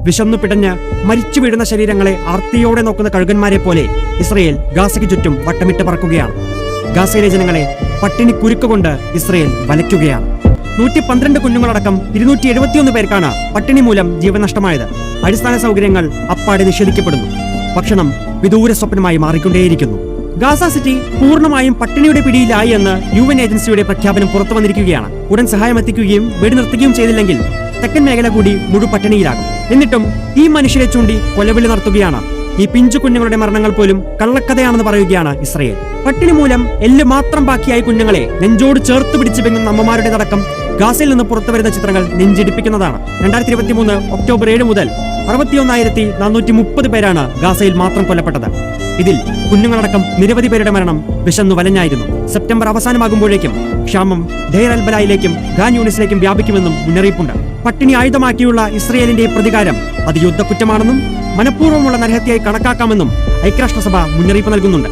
വിശന്നു പിടഞ്ഞ് മരിച്ചു വീഴുന്ന ശരീരങ്ങളെ ആർത്തിയോടെ നോക്കുന്ന കഴുകന്മാരെ പോലെ ഇസ്രയേൽ ഗാസയ്ക്ക് ചുറ്റും വട്ടമിട്ട് പറക്കുകയാണ്. ഗാസയിലെ ജനങ്ങളെ പട്ടിണി കുരുക്കുകൊണ്ട് ഇസ്രയേൽ വലയ്ക്കുകയാണ്. 112 കുഞ്ഞുങ്ങളടക്കം 271 പേർക്കാണ് പട്ടിണി മൂലം ജീവൻ നഷ്ടമായത്. അടിസ്ഥാന സൗകര്യങ്ങൾ അപ്പാടെ നിഷേധിക്കപ്പെടുന്നു. ഭക്ഷണം വിദൂര സ്വപ്നമായി മാറിക്കൊണ്ടേയിരിക്കുന്നു. ഗാസ സിറ്റി പൂർണ്ണമായും പട്ടിണിയുടെ പിടിയിലായി എന്ന് UN ഏജൻസിയുടെ പ്രഖ്യാപനം പുറത്തു വന്നിരിക്കുകയാണ്. ഉടൻ സഹായം എത്തിക്കുകയും വെടിനിർത്തുകയും ചെയ്തില്ലെങ്കിൽ തെക്കൻ മേഖല കൂടി മുഴു പട്ടിണിയിലാകും. എന്നിട്ടും ഈ മനുഷ്യരെ ചൂണ്ടി കൊലവിളി നടത്തുകയാണ്. ഈ പിഞ്ചു കുഞ്ഞുങ്ങളുടെ മരണങ്ങൾ പോലും കള്ളക്കഥയാണെന്ന് പറയുകയാണ് ഇസ്രയേൽ. പട്ടിണി മൂലം എല്ല് മാത്രം ബാക്കിയായി കുഞ്ഞുങ്ങളെ നെഞ്ചോട് ചേർത്ത് പിടിച്ചു വെങ്ങുന്ന അമ്മമാരുടേതടക്കം ഗാസയിൽ നിന്ന് പുറത്തുവരുന്ന ചിത്രങ്ങൾ നെഞ്ചിടിപ്പിക്കുന്നതാണ്. 2023 ഒക്ടോബർ 7 മുതൽ 61,430 പേരാണ് ഗാസയിൽ മാത്രം കൊല്ലപ്പെട്ടത്. ഇതിൽ കുഞ്ഞുങ്ങളടക്കം നിരവധി പേരുടെ മരണം വിശന്നു വലഞ്ഞായിരുന്നു. സെപ്റ്റംബർ അവസാനമാകുമ്പോഴേക്കും ക്ഷാമം ഡെയർ അൽ ബലായിലേക്കും ഖാൻ യൂണിസിലേക്കും വ്യാപിക്കുമെന്നും മുന്നറിയിപ്പുണ്ട്. പട്ടിണി ആയുധമാക്കിയുള്ള ഇസ്രയേലിന്റെ പ്രതികാരം അത് യുദ്ധക്കുറ്റമാണെന്നും മനഃപൂർവ്വമുള്ള നരഹത്യയായി കണക്കാക്കാമെന്നും ഐക്യരാഷ്ട്രസഭ മുന്നറിയിപ്പ് നൽകുന്നുണ്ട്.